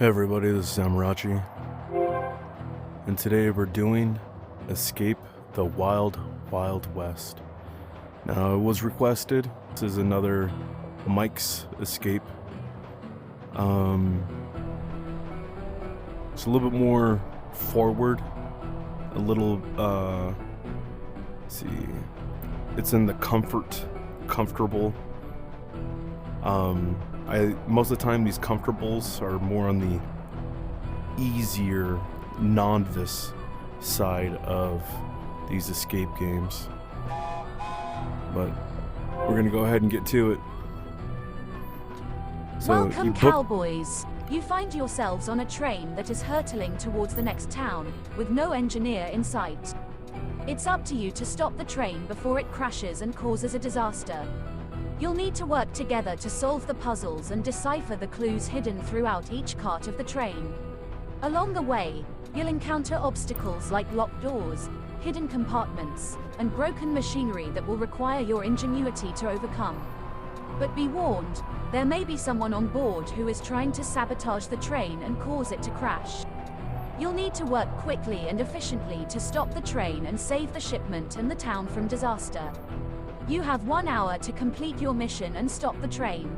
Hey everybody, this is Amarachi, and today we're doing Escape the Wild Wild West. Now, it was requested. This is another Mike's Escape. It's a little bit more forward, a little, let's see, it's in the comfortable. Most of the time these comfortables are more on the easier novice side of these escape games. But we're gonna go ahead and get to it. Welcome, cowboys. You find yourselves on a train that is hurtling towards the next town, with no engineer in sight. It's up to you to stop the train before it crashes and causes a disaster. You'll need to work together to solve the puzzles and decipher the clues hidden throughout each cart of the train. Along the way, you'll encounter obstacles like locked doors, hidden compartments, and broken machinery that will require your ingenuity to overcome. But be warned, there may be someone on board who is trying to sabotage the train and cause it to crash. You'll need to work quickly and efficiently to stop the train and save the shipment and the town from disaster. You have 1 hour to complete your mission and stop the train.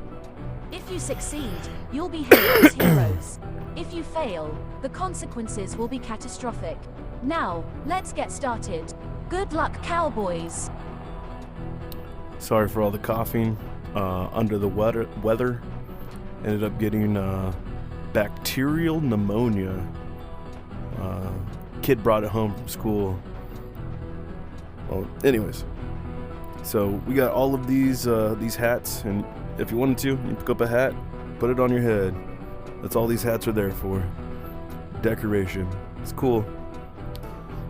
If you succeed, you'll be hailed as heroes. If you fail, the consequences will be catastrophic. Now, let's get started. Good luck, cowboys! Sorry for all the coughing. Under the weather. Ended up getting bacterial pneumonia. Kid brought it home from school. Well, anyways. So we got all of these hats, and if you wanted to, you pick up a hat, put it on your head. That's all these hats are there for. Decoration. It's cool.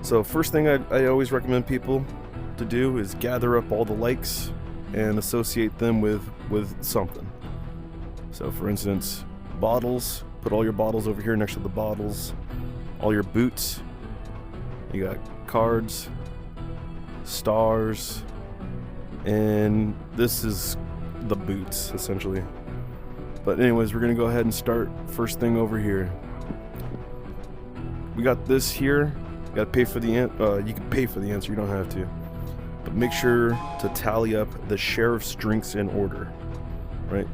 So first thing I always recommend people to do is gather up all the likes and associate them with something. So for instance, bottles. Put all your bottles over here next to the bottles. All your boots. You got cards, stars, and this is the boots essentially. But anyways, we're gonna go ahead and start first thing over here. We got this here. You gotta pay for the you can pay for the answer, you don't have to, but make sure to tally up the sheriff's drinks in order, right?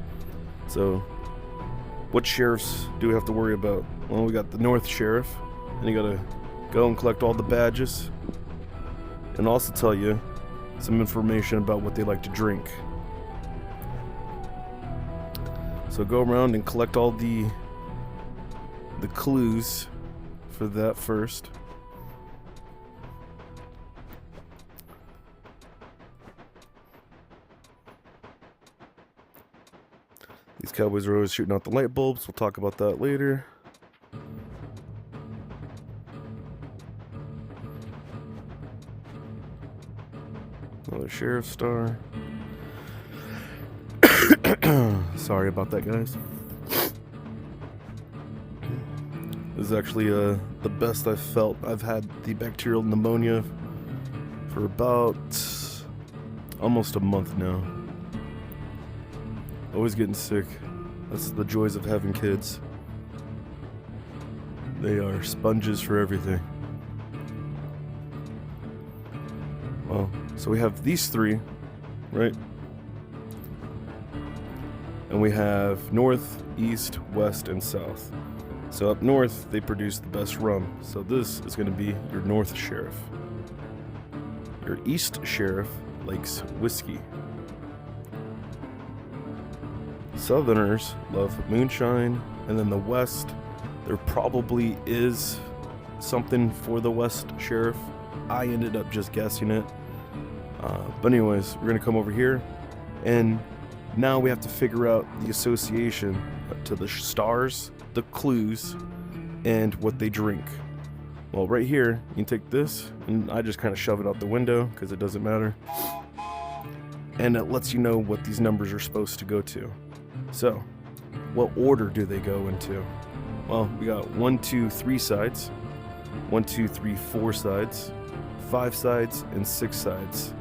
So what sheriffs do we have to worry about? Well, we got the North Sheriff, and you gotta go and collect all the badges, and also tell you some information about what they like to drink. So go around and collect all the clues for that first. These cowboys are always shooting out the light bulbs. We'll talk about that later. Another sheriff star. Sorry about that, guys. This is actually the best I've felt. I've had the bacterial pneumonia for about almost a month now. Always getting sick. That's the joys of having kids. They are sponges for everything. Well, so we have these three, right? And we have north, east, west, and south. So up north, they produce the best rum. So this is going to be your North Sheriff. Your East Sheriff likes whiskey. Southerners love moonshine. And then the west, there probably is something for the West Sheriff. I ended up just guessing it. But anyways, we're going to come over here. And now we have to figure out the association to the stars, the clues, and what they drink. Well, right here, you can take this, and I just kind of shove it out the window because it doesn't matter. And it lets you know what these numbers are supposed to go to. So, what order do they go into? Well, we got 1, 2, 3 sides, 1, 2, 3, 4 sides, 5 sides, and 6 sides.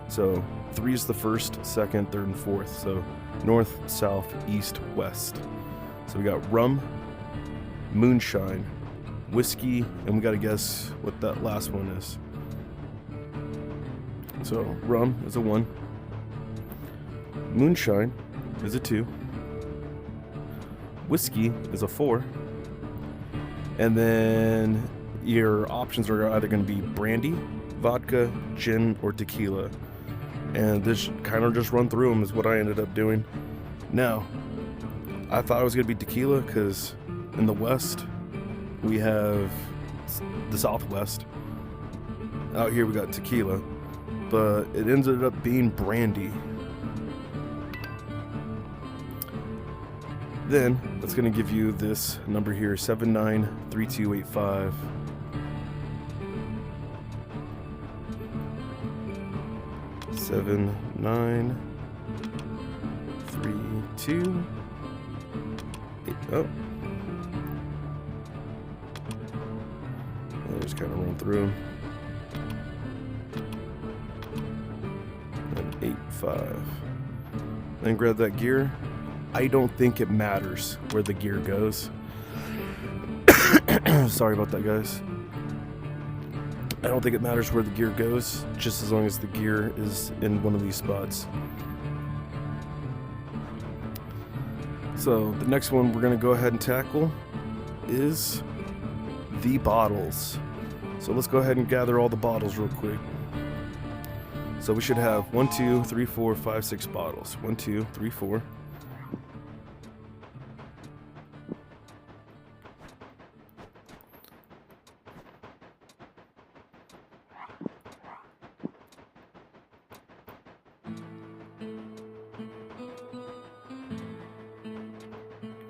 So 3 is the first, second, third, and fourth. So north, south, east, west. So we got rum, moonshine, whiskey, and we gotta guess what that last one is. So rum is a 1, moonshine is a 2, whiskey is a 4, and then your options are either going to be brandy, vodka, gin, or tequila. And this kind of just run through them is what I ended up doing. Now, I thought it was going to be tequila because in the west we have the southwest. Out here we got tequila, but it ended up being brandy. Then that's going to give you this number here, 793285. Seven, 9, 3, 2, 8. Oh, I'll just kind of run through them. And 8, 5. Then grab that gear. I don't think it matters where the gear goes. Sorry about that, guys. I don't think it matters where the gear goes, just as long as the gear is in one of these spots. So the next one we're going to go ahead and tackle is the bottles. So let's go ahead and gather all the bottles real quick. So we should have 1, 2, 3, 4, 5, 6 bottles. 1, 2, 3, 4.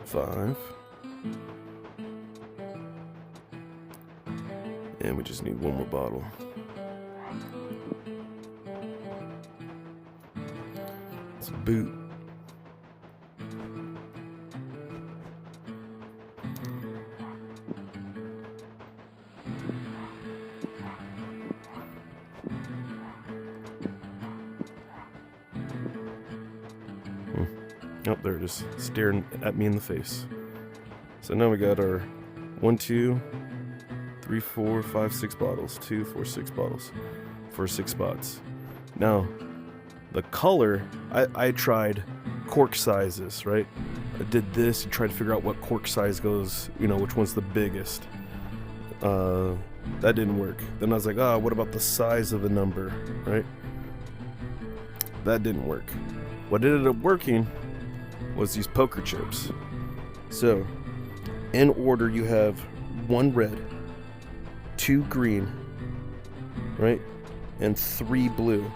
Five. And we just need one more bottle. It's a boot. Oh, there it is, staring at me in the face. So now we got our 1, 2, 3, 4, 5, 6 bottles. 2, 4, 6 bottles for 6 spots. Now, the color, I tried cork sizes, right? I did this and tried to figure out what cork size goes, which one's the biggest. That didn't work. Then I was like, what about the size of the number, right? That didn't work. What ended up working was these poker chips. So, in order, you have 1 red, 2 green, right? And 3 blue.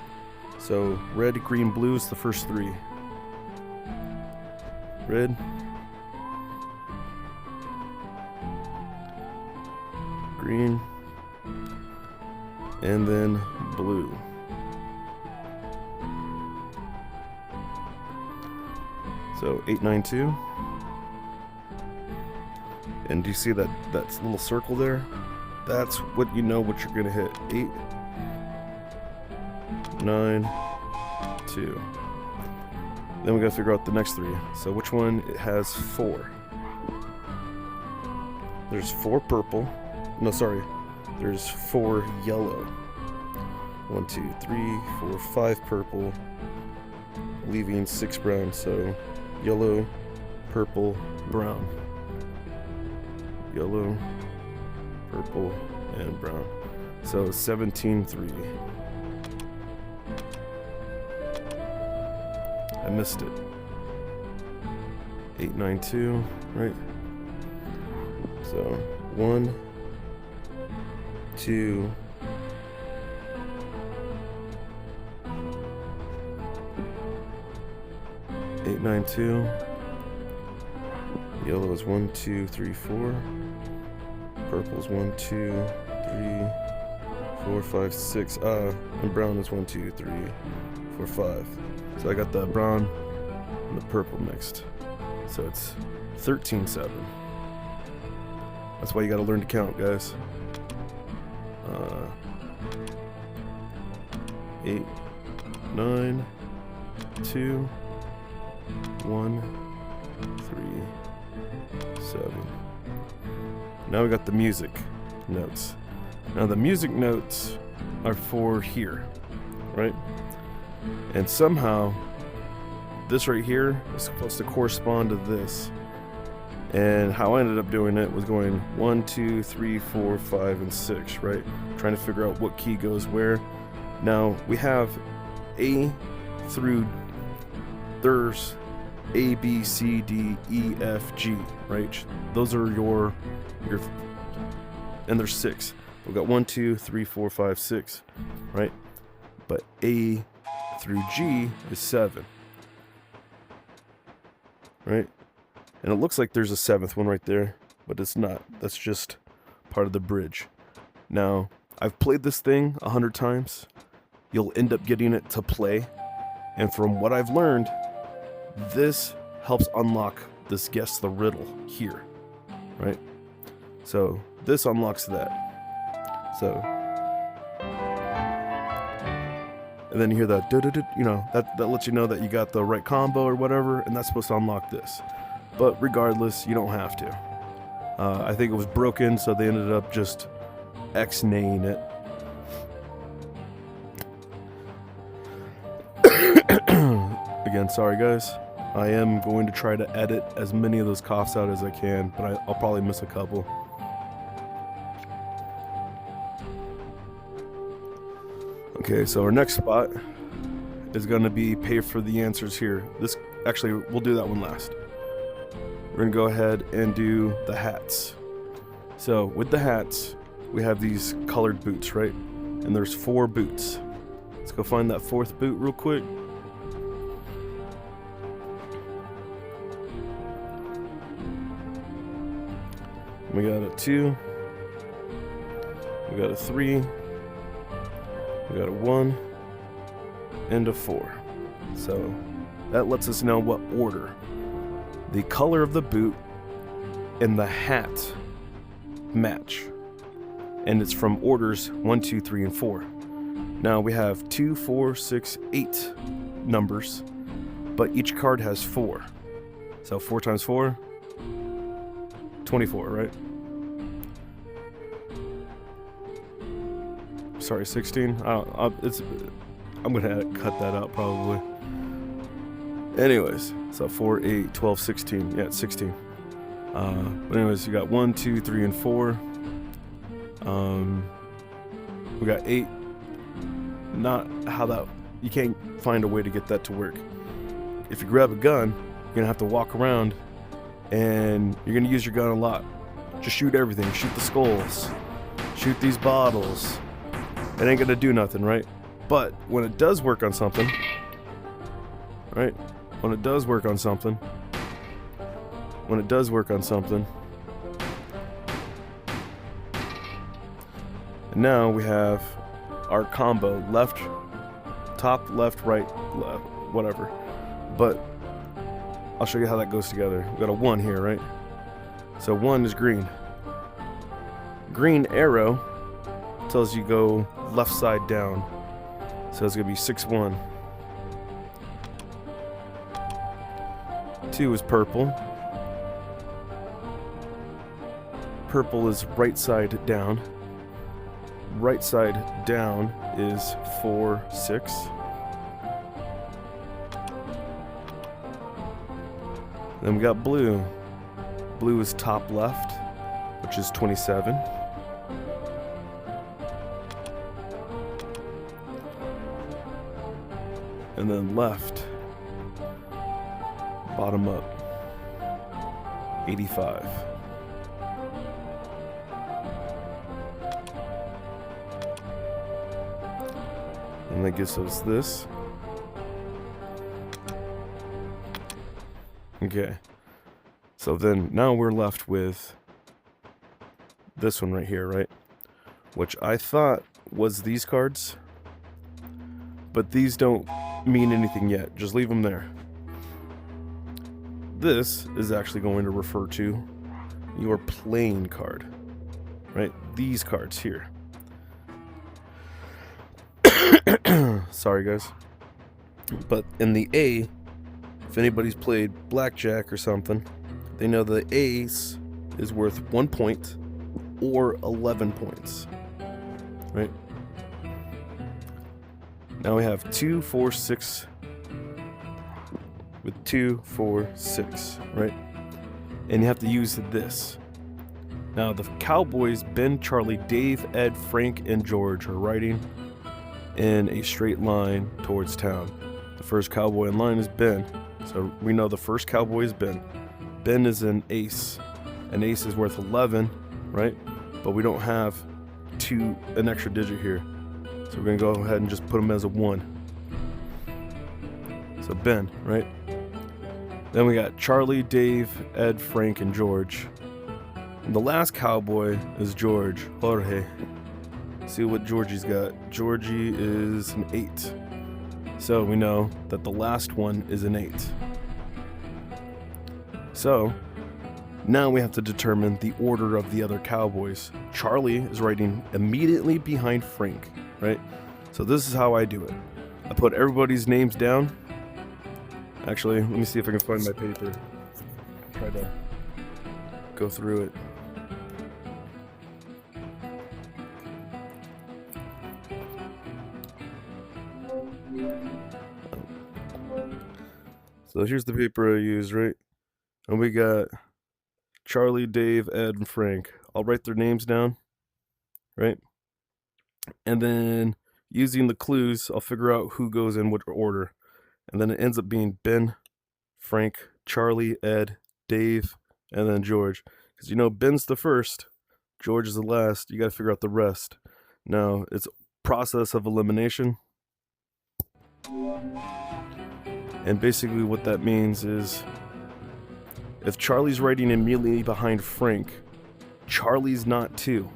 So, red, green, blue is the first 3. Red, green, and then blue. So 892. And do you see that little circle there? That's what what you're gonna hit. 8, 9, 2. Then we gotta figure out the next 3. So which one it has 4? There's 4 purple. No, sorry. There's 4 yellow. 1, 2, 3, 4, 5 purple, leaving 6 brown. So yellow, purple, brown. Yellow, purple, and brown. So 17-3. I missed it. 892, right? So 1, 2, 892. Yellow is 1, 2, 3, 4. Purple is 1, 2, 3, 4, 5, 6. And brown is 1, 2, 3, 4, 5. So I got the brown and the purple mixed. So it's 13-7. That's why you gotta learn to count, guys. 8, 9, 2, 1, 3, 7. now we got the music notes. Now the music notes are for here, right? And somehow this right here is supposed to correspond to this. And how I ended up doing it was going 1, 2, 3, 4, 5, and 6, right? Trying to figure out what key goes where. Now we have A through, there's A, B, C, D, E, F, G, right? Those are your, and there's 6. We've got 1, 2, 3, 4, 5, 6, right? But A through G is 7, right? And it looks like there's a 7th one right there, but it's not. That's just part of the bridge. Now, I've played this thing 100 times. You'll end up getting it to play. And from what I've learned, this helps unlock this guess the riddle here, right? So this unlocks that. So, and then you hear that, you know, that lets you know that you got the right combo or whatever, and that's supposed to unlock this. But regardless, you don't have to. I think it was broken, so they ended up just X-naying it. Again, sorry guys. I am going to try to edit as many of those coughs out as I can, but I'll probably miss a couple. Okay, so our next spot is going to be pay for the answers here. This, actually, we'll do that one last. We're going to go ahead and do the hats. So with the hats, we have these colored boots, right? And there's 4 boots. Let's go find that 4th boot real quick. We got a 2. We got a 3. We got a 1 and a 4. So that lets us know what order the color of the boot and the hat match. And it's from orders 1, 2, 3, and 4. Now we have 2, 4, 6, 8 numbers, but each card has 4. So 4 times 4, 24, right? Sorry, 16. I'm gonna cut that out probably. Anyways, so 4, 8, 12, 16. Yeah, it's 16. But anyways, you got 1, 2, 3, and 4. We got 8. Not how that, you can't find a way to get that to work. If you grab a gun, you're gonna have to walk around and you're gonna use your gun a lot. Just shoot everything. Shoot the skulls. Shoot these bottles. It ain't gonna do nothing, right? But when it does work on something, right? When it does work on something, and now we have our combo, left, top, left, right, left, whatever. But I'll show you how that goes together. We got a 1 here, right? So 1 is green. Green arrow tells you go left side down. So it's gonna be 6, 1. 2 is purple. Purple is right side down. Right side down is 4, 6. Then we got blue. Blue is top left, which is 27. And then left, bottom up, 85. And that gives us this. Okay. So then now we're left with this one right here, right? Which I thought was these cards. But these don't mean anything yet. Just leave them there. This is actually going to refer to your playing card, right? These cards here. Sorry, guys. But in the A, if anybody's played blackjack or something, they know the ace is worth 1 point or 11 points. Right? Now we have 2, 4, 6 with 2, 4, 6, right? And you have to use this. Now the cowboys, Ben, Charlie, Dave, Ed, Frank, and George are riding in a straight line towards town. The first cowboy in line is Ben. So we know the first cowboy is Ben. Ben is an ace. An ace is worth 11, right? But we don't have an extra digit here. So we're gonna go ahead and just put him as a 1. So Ben, right? Then we got Charlie, Dave, Ed, Frank, and George. And the last cowboy is George, Jorge. See what Georgie's got. Georgie is an 8. So we know that the last one is an 8. So now we have to determine the order of the other cowboys. Charlie is riding immediately behind Frank, right? So this is how I do it. I put everybody's names down. Actually, let me see if I can find my paper. Try to go through it. So here's the paper I use, right? And we got Charlie, Dave, Ed, and Frank. I'll write their names down, right? And then using the clues, I'll figure out who goes in what order. And then it ends up being Ben, Frank, Charlie, Ed, Dave, and then George. Because you know Ben's the first, George is the last. You got to figure out the rest. Now, it's a process of elimination. And basically what that means is if Charlie's riding immediately behind Frank, Charlie's not 2.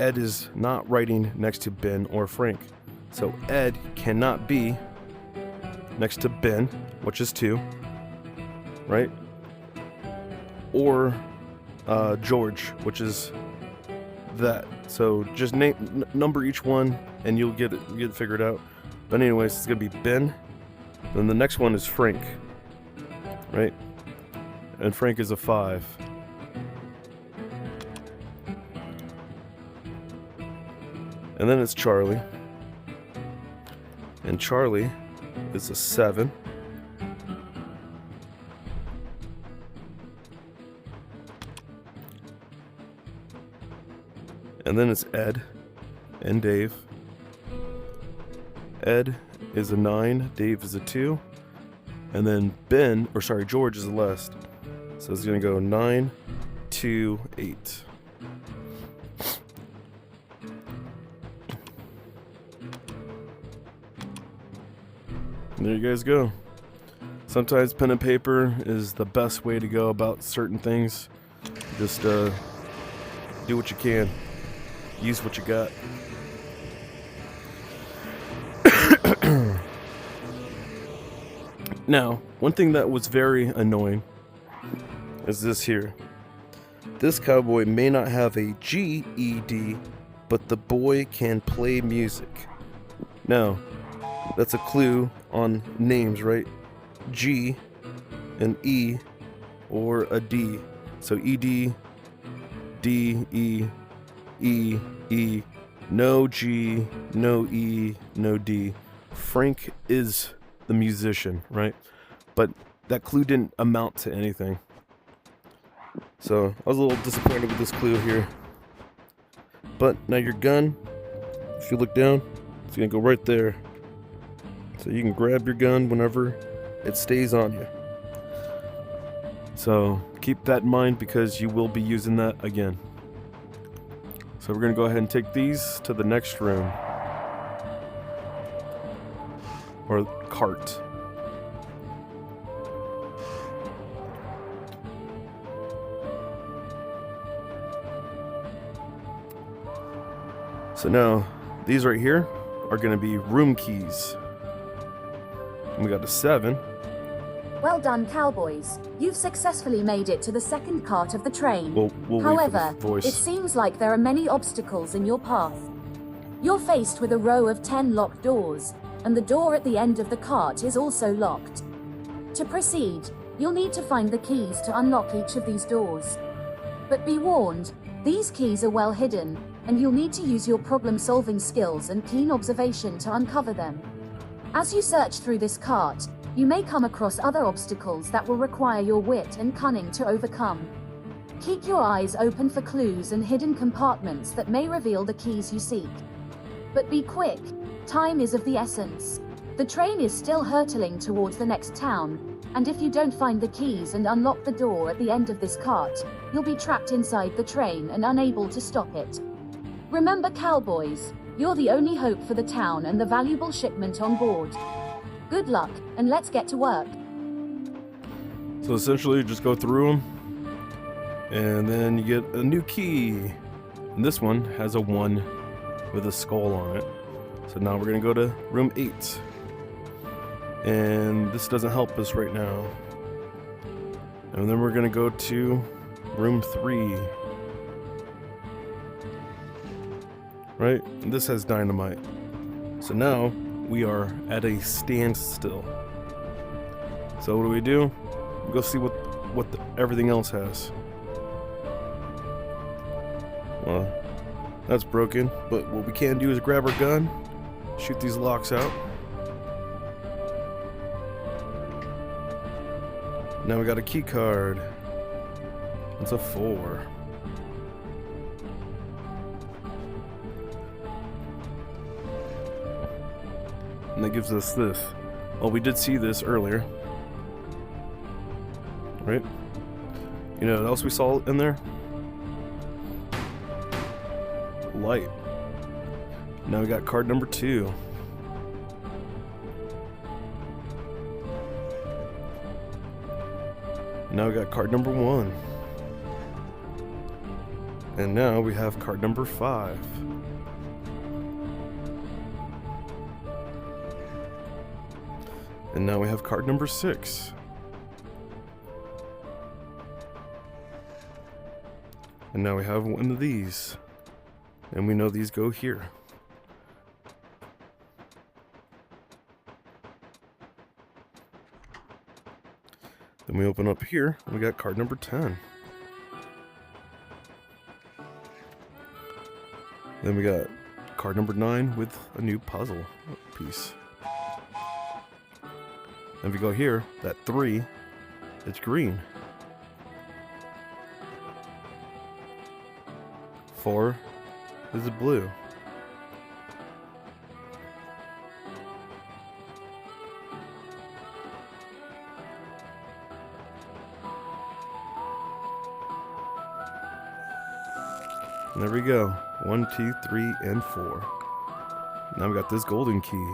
Ed is not riding next to Ben or Frank. So Ed cannot be next to Ben, which is 2, right? Or George, which is that. So just number each one and you'll get it figured out. But anyways, it's gonna be Ben. Then the next one is Frank, right? And Frank is a 5. And then it's Charlie. And Charlie is a 7. And then it's Ed and Dave. Ed is a 9, Dave is a 2, and then George is the last. So it's gonna go 9, 2, 8. And there you guys go. Sometimes pen and paper is the best way to go about certain things. Just do what you can. Use what you got. Now, one thing that was very annoying is this here. This cowboy may not have a GED, but the boy can play music. Now, that's a clue on names, right? G, an E, or a D. So ED, D, E, E, E, no G, no E, no D. Frank is the musician, right? But that clue didn't amount to anything. So I was a little disappointed with this clue here. But now your gun, if you look down, it's gonna go right there. So you can grab your gun whenever it stays on you. So keep that in mind because you will be using that again. So we're gonna go ahead and take these to the next room. Or cart. So now, these right here are going to be room keys. And we got a 7. Well done, cowboys. You've successfully made it to the second cart of the train. We'll wait However, for the voice. it seems like there are many obstacles in your path. You're faced with a row of 10 locked doors, and the door at the end of the cart is also locked. To proceed, you'll need to find the keys to unlock each of these doors. But be warned, these keys are well hidden, and you'll need to use your problem-solving skills and keen observation to uncover them. As you search through this cart, you may come across other obstacles that will require your wit and cunning to overcome. Keep your eyes open for clues and hidden compartments that may reveal the keys you seek. But be quick, time is of the essence. The train is still hurtling towards the next town, and if you don't find the keys and unlock the door at the end of this cart, you'll be trapped inside the train and unable to stop it. Remember, cowboys, you're the only hope for the town and the valuable shipment on board. Good luck, and let's get to work. So essentially, just go through them, and then you get a new key. And this one has a 1 with a skull on it. So now we're gonna go to room 8. And this doesn't help us right now. And then we're gonna go to room 3. Right? And this has dynamite. So now we are at a standstill. So what do? We go see what everything else has. Well, that's broken, but what we can do is grab our gun, shoot these locks out. Now we got a key card. It's a 4. And that gives us this. Well, we did see this earlier. Right? You know what else we saw in there? Light. Now we got card number 2. Now we got card number 1. And now we have card number 5. And now we have card number 6. And now we have one of these. And we know these go here. Then we open up here, and we got card number 10. Then we got card number 9 with a new puzzle piece. And if we go here, that 3, it's green. 4 is a blue. And there we go. 1, 2, 3, and 4. Now we got this golden key.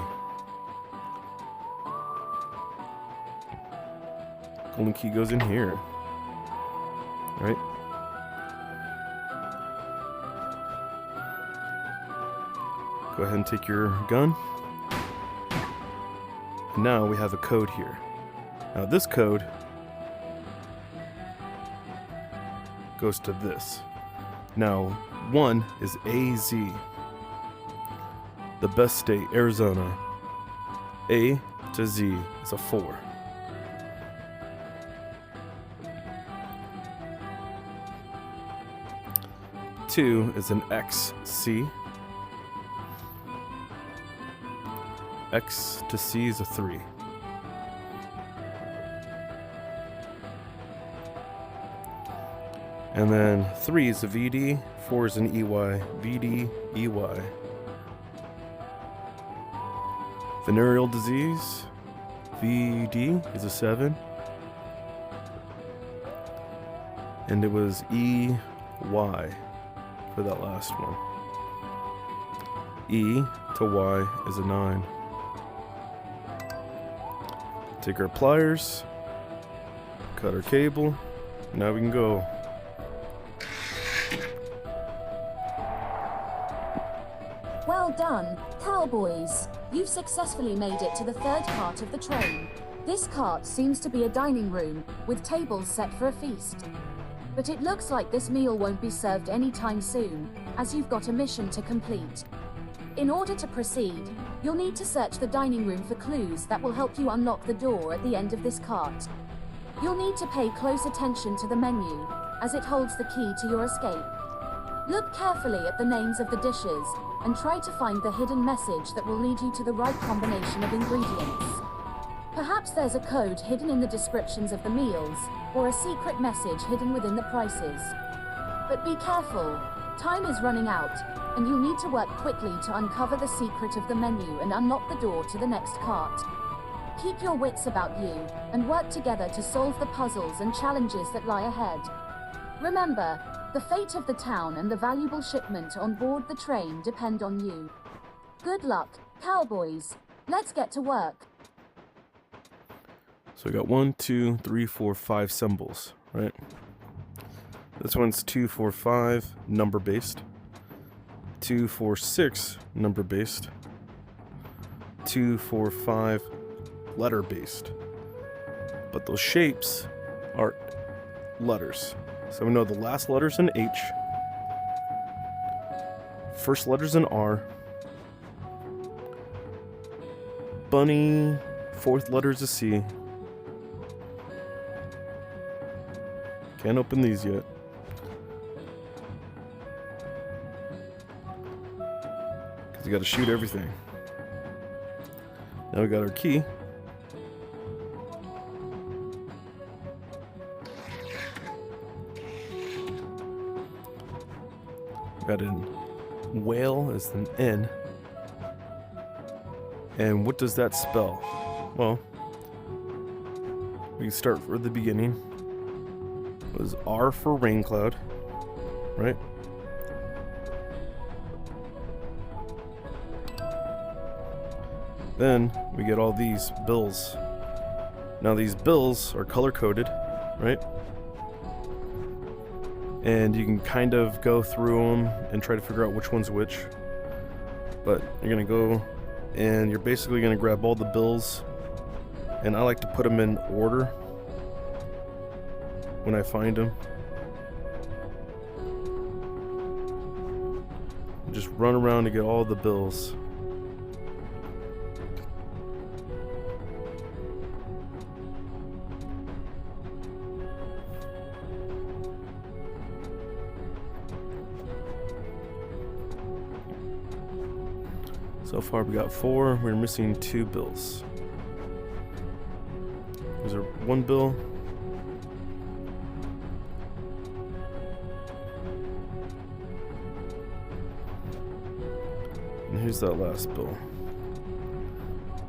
Golden key goes in here. Right? Go ahead and take your gun. And now we have a code here. Now this code goes to this. Now 1 is AZ. The best state, Arizona. A to Z is a 4. Two is an XC. X to C is a 3. And then 3 is a VD, 4 is an EY, VD, EY. Venereal disease, VD is a 7. And it was EY for that last one. E to Y is a 9. Take our pliers, cut our cable, now we can go. Well done, cowboys. You've successfully made it to the third part of the train. This cart seems to be a dining room, with tables set for a feast. But it looks like this meal won't be served anytime soon, as you've got a mission to complete. In order to proceed, you'll need to search the dining room for clues that will help you unlock the door at the end of this cart. You'll need to pay close attention to the menu, as it holds the key to your escape. Look carefully at the names of the dishes and try to find the hidden message that will lead you to the right combination of ingredients. Perhaps there's a code hidden in the descriptions of the meals, or a secret message hidden within the prices. But be careful, time is running out, and you'll need to work quickly to uncover the secret of the menu and unlock the door to the next cart. Keep your wits about you, and work together to solve the puzzles and challenges that lie ahead. Remember, the fate of the town and the valuable shipment on board the train depend on you. Good luck, cowboys. Let's get to work. So we got 1, 2, 3, 4, 5 symbols, right? This one's 2, 4, 5 number based. 2, 4, 6 number based. 2, 4, 5 letter based. But those shapes are letters. So we know the last letter's an H. First letter's an R. Bunny, fourth letter's a C. Can't open these yet. Because you gotta shoot everything. Now we got our key. Got a whale as an N. And what does that spell? Well, we can start from the beginning. It was R for rain cloud, right? Then we get all these bills. Now these bills are color coded, right? And you can kind of go through them and try to figure out which one's which. But you're gonna go and you're basically gonna grab all the bills, and I like to put them in order when I find them. Just run around to get all the bills. So far we got 4, we're missing 2 bills. Is there 1 bill? And here's that last bill.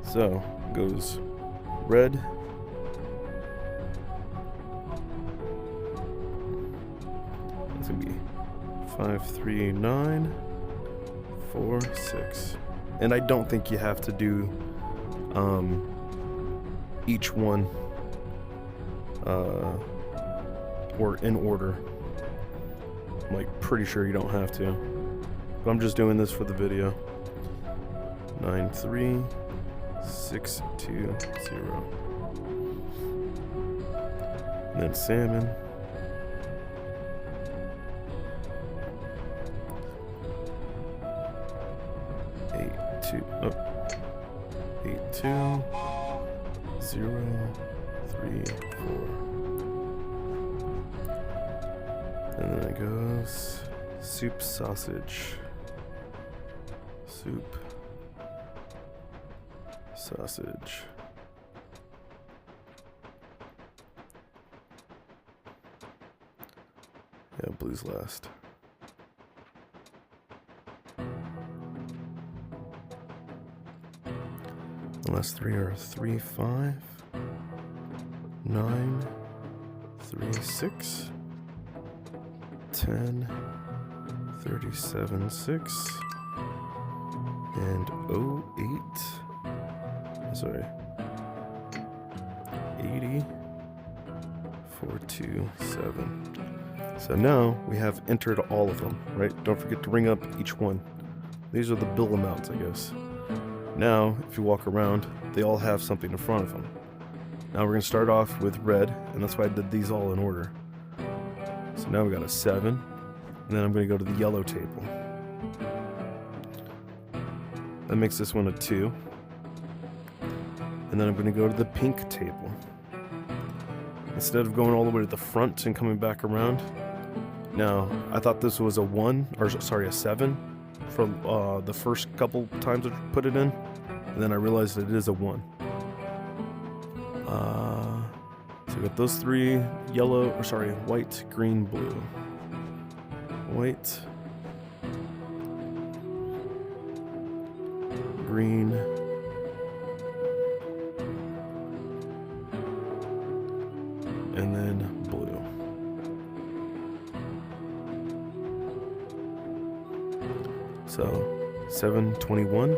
So, it goes red. It's gonna be 5, 3, 9, 4, 6. And I don't think you have to do each one or in order. I'm like pretty sure you don't have to. But I'm just doing this for the video. 9, 3, 6, 2, 0. And then salmon. 8, 2, 0, 3, 4. And then it goes soup sausage. Soup sausage. Yeah, blue's last. The last 3 are 3, 5, 9, 3, 6, 10, 37, 6, and 08. Sorry. 80, 427. So now we have entered all of them, right? Don't forget to ring up each one. These are the bill amounts, I guess. Now, if you walk around, they all have something in front of them. Now we're going to start off with red, and that's why I did these all in order. So now we got a 7, and then I'm going to go to the yellow table. That makes this one a 2. And then I'm going to go to the pink table. instead of going all the way to the front and coming back around. Now, I thought this was a 1, or sorry, a 7 from the first couple times I put it in, and then I realized it is a 1. So we got those 3, yellow, or sorry, white, green, blue. White, green, and then blue. So 721,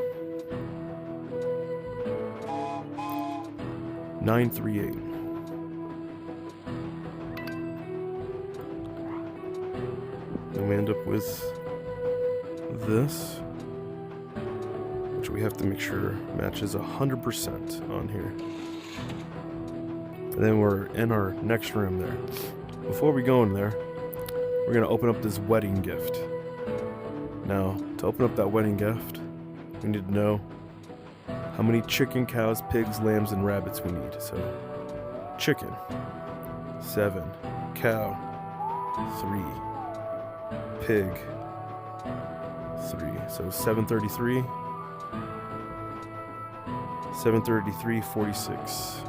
938. And we end up with this, which we have to make sure matches 100% on here. And then we're in our next room there. Before we go in there, we're gonna open up this wedding gift. Now, to open up that wedding gift, we need to know how many chicken, cows, pigs, lambs, and rabbits we need. So, chicken, 7, cow, 3, pig, 3. So 733, 733, 46.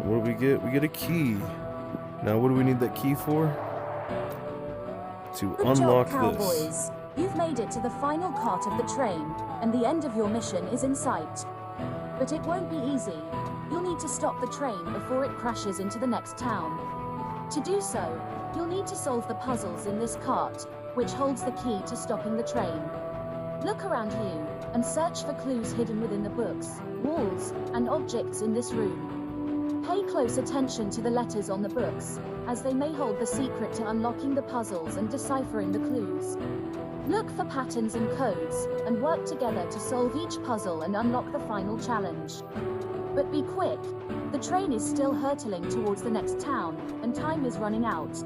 What do we get? We get a key. Now, what do we need that key for? To Good unlock job, this. cowboys. You've made it to the final cart of the train, and the end of your mission is in sight. But it won't be easy. You'll need to stop the train before it crashes into the next town. To do so, you'll need to solve the puzzles in this cart, which holds the key to stopping the train. Look around you, and search for clues hidden within the books, walls, and objects in this room. Pay close attention to the letters on the books, as they may hold the secret to unlocking the puzzles and deciphering the clues. Look for patterns and codes, and work together to solve each puzzle and unlock the final challenge. But be quick, the train is still hurtling towards the next town, and time is running out.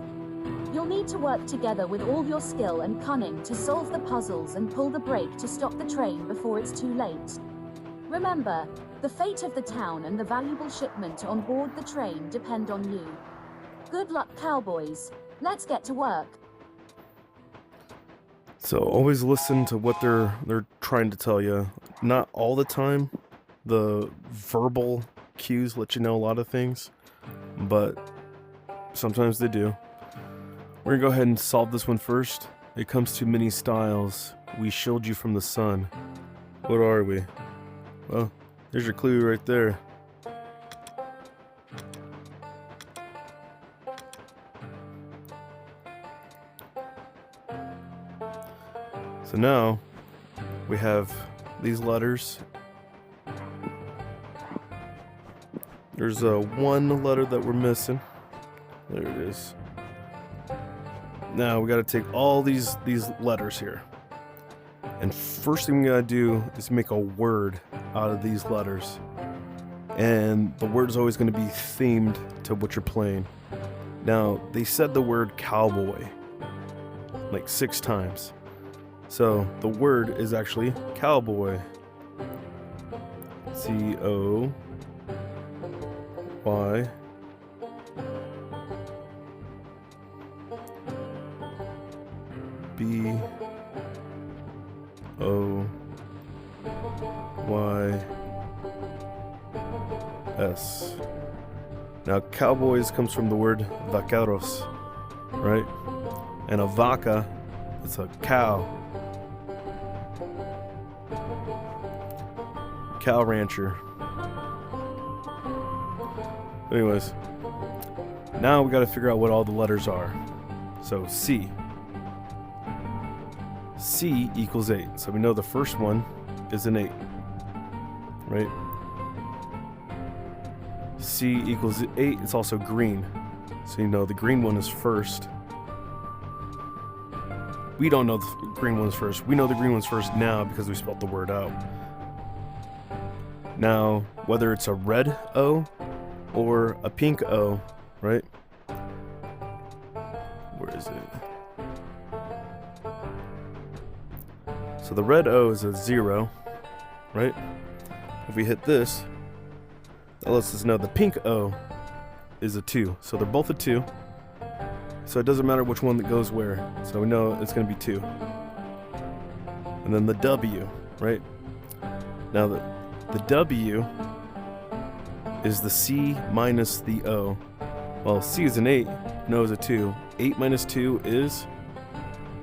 You'll need to work together with all your skill and cunning to solve the puzzles and pull the brake to stop the train before it's too late. Remember, the fate of the town and the valuable shipment on board the train depend on you. Good luck, cowboys. Let's get to work. So always listen to what they're trying to tell you. Not all the time. The verbal cues let you know a lot of things, but sometimes they do. We're gonna go ahead and solve this one first. It comes to many styles. We shield you from the sun. What are we? Well, there's your clue right there. So now we have these letters. There's one letter that we're missing. There it is. Now we got to take all these letters here. And first thing we got to do is make a word out of these letters. And the word is always going to be themed to what you're playing. Now, they said the word cowboy like 6 times. So the word is actually cowboy. C-O-Y. B-O-Y-S. Now, cowboys comes from the word vaqueros, right? And a vaca, it's a cow. Cow rancher. Anyways, now we got to figure out what all the letters are. So C. C equals 8. So we know the first one is an 8, right? C equals 8. It's also green. So you know the green one is first. We don't know the green one's first. We know the green one's first now because we spelled the word out. Now, whether it's a red O or a pink O, right? Where is it? So the red O is a 0, right? If we hit this, that lets us know the pink O is a 2. So they're both a 2. So it doesn't matter which one that goes where. So we know it's going to be 2. And then the W, right? Now the W is the C minus the O. Well, C is an 8, and O is a 2. 8 minus 2 is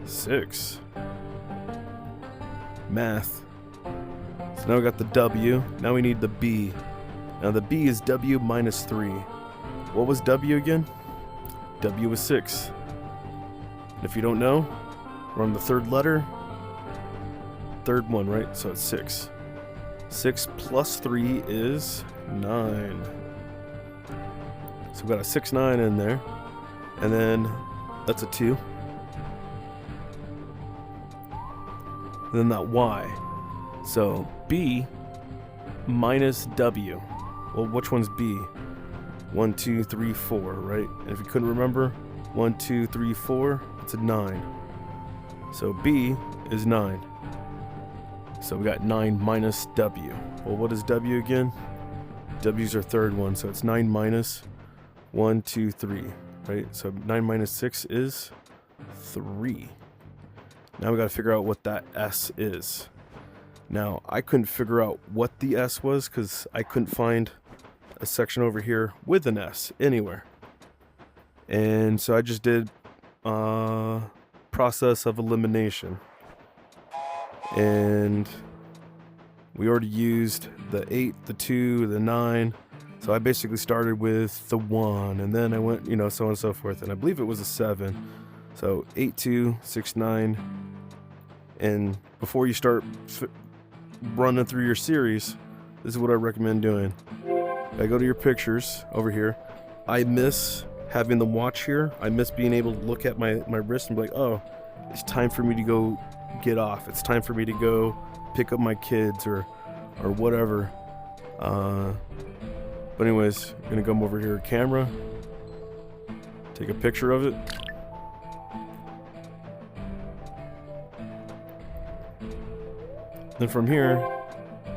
6. Math. So now we got the W. Now we need the B. Now the B is W minus 3. What was W again? W was 6. And if you don't know, we're on the third letter. Third one, right? So it's 6. 6 plus 3 is 9. So we've got a 6, 9 in there. And then that's a 2. And then that Y. So B minus W. Well, which one's B? 1, 2, 3, 4, right? And if you couldn't remember, 1, 2, 3, 4, it's a 9. So B is 9. So we got 9 minus W. Well, what is W again? W's our third one, so it's 9 minus 1, 2, 3, right? So 9 minus 6 is 3. Now we got to figure out what that S is. Now, I couldn't figure out what the S was because I couldn't find a section over here with an S anywhere. And so I just did process of elimination. And we already used the 8, the 2, the 9. So I basically started with the 1, and then I went, so on and so forth. And I believe it was a 7. So 8, 2, 6, 9. And before you start running through your series, this is what I recommend doing. I go to your pictures over here. I miss having the watch here. I miss being able to look at my wrist and be like, oh, it's time for me to go get off. It's time for me to go pick up my kids or whatever. But anyways, I'm gonna come over here, camera, take a picture of it. Then from here,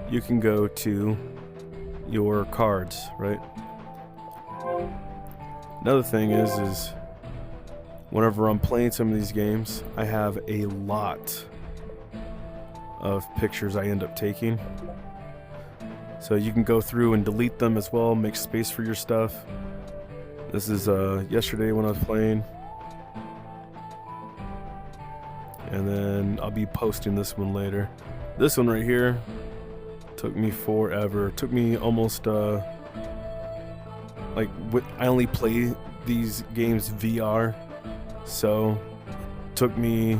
you can go to your cards, right? Another thing is whenever I'm playing some of these games, I have a lot of pictures I end up taking. So you can go through and delete them as well, make space for your stuff. This is yesterday when I was playing. And then I'll be posting this one later. This one right here took me forever. It took me almost I only play these games VR, so it took me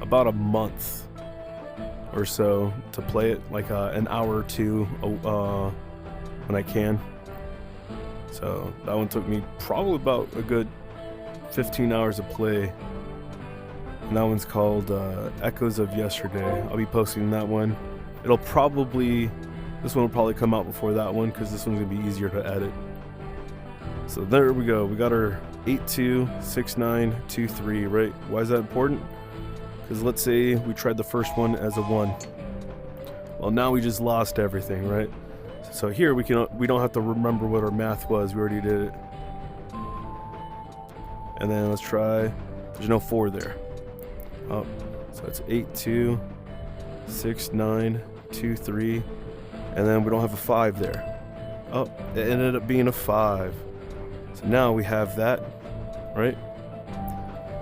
about a month or so to play it, like an hour or two when I can. So that one took me probably about a good 15 hours of play. And that one's called Echoes of Yesterday. I'll be posting that one. This one will probably come out before that one because this one's gonna be easier to edit. So there we go. We got our 8-2, 6-9, 2-3, right? Why is that important? Because let's say we tried the first one as a 1. Well, now we just lost everything, right? So here we don't have to remember what our math was. We already did it. And then let's try. There's no 4 there. Oh, so it's 8-2, 6-9, 2-3, and then we don't have a 5 there. Oh, it ended up being a 5. So now we have that, right?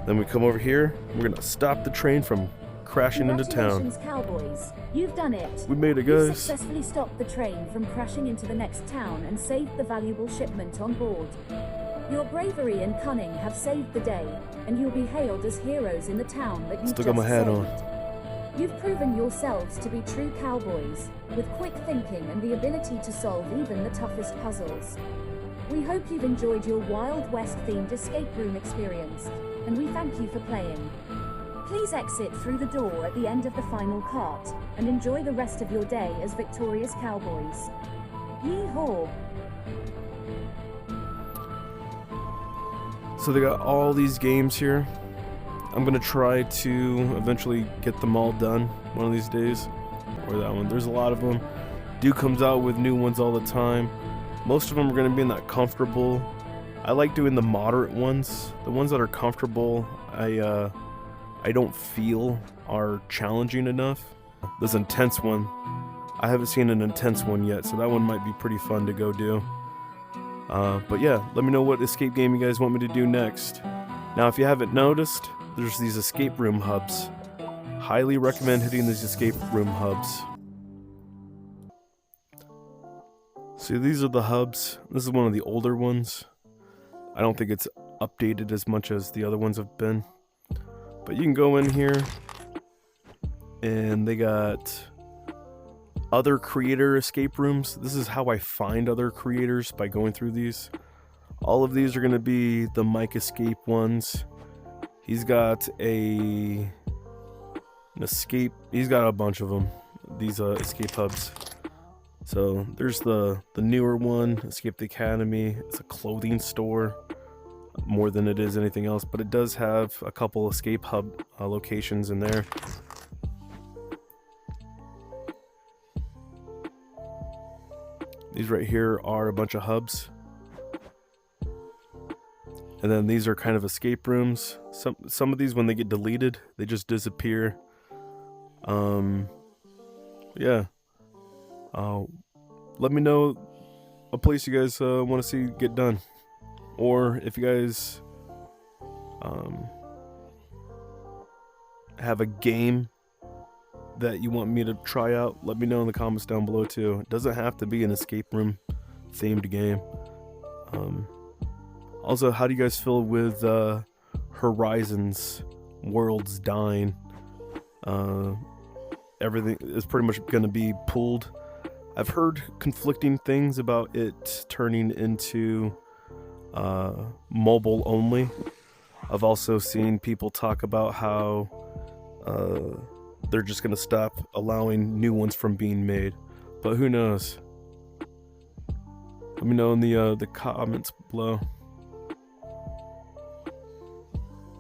Then we come over here. We're gonna stop the train from crashing into town. Congratulations, cowboys. You've done it. We made it, You guys. successfully stopped the train from crashing into the next town and saved the valuable shipment on board. Your bravery and cunning have saved the day, and you'll be hailed as heroes in the town that you Still got my hat on. You've proven yourselves to be true cowboys, with quick thinking and the ability to solve even the toughest puzzles. We hope you've enjoyed your Wild West-themed escape room experience, and we thank you for playing. Please exit through the door at the end of the final cart, and enjoy the rest of your day as victorious cowboys. Yee-haw! So they got all these games here. I'm gonna try to eventually get them all done one of these days. Or that one. There's a lot of them. Dude comes out with new ones all the time. Most of them are going to be in that comfortable. I like doing the moderate ones. The ones that are comfortable, I don't feel are challenging enough. This intense one, I haven't seen an intense one yet, so that one might be pretty fun to go do. But yeah, let me know what escape game you guys want me to do next. Now, if you haven't noticed, there's these escape room hubs. Highly recommend hitting these escape room hubs. See, these are the hubs. This is one of the older ones. I don't think it's updated as much as the other ones have been. But you can go in here, and they got other creator escape rooms. This is how I find other creators, by going through these. All of these are going to be the Mike Escape ones. He's got an escape. He's got a bunch of them. These escape hubs. So there's the newer one, Escape the Academy. It's a clothing store more than it is anything else, but it does have a couple escape hub locations in there. These right here are a bunch of hubs. And then these are kind of escape rooms. Some of these, when they get deleted, they just disappear. Yeah. Let me know a place you guys want to see get done. Or if you guys have a game that you want me to try out, let me know in the comments down below too. It doesn't have to be an escape room themed game. Also, how do you guys feel with Horizons Worlds dying? Everything is pretty much going to be pulled. I've heard conflicting things about it turning into mobile only. I've also seen people talk about how they're just going to stop allowing new ones from being made, but who knows? Let me know in the comments below.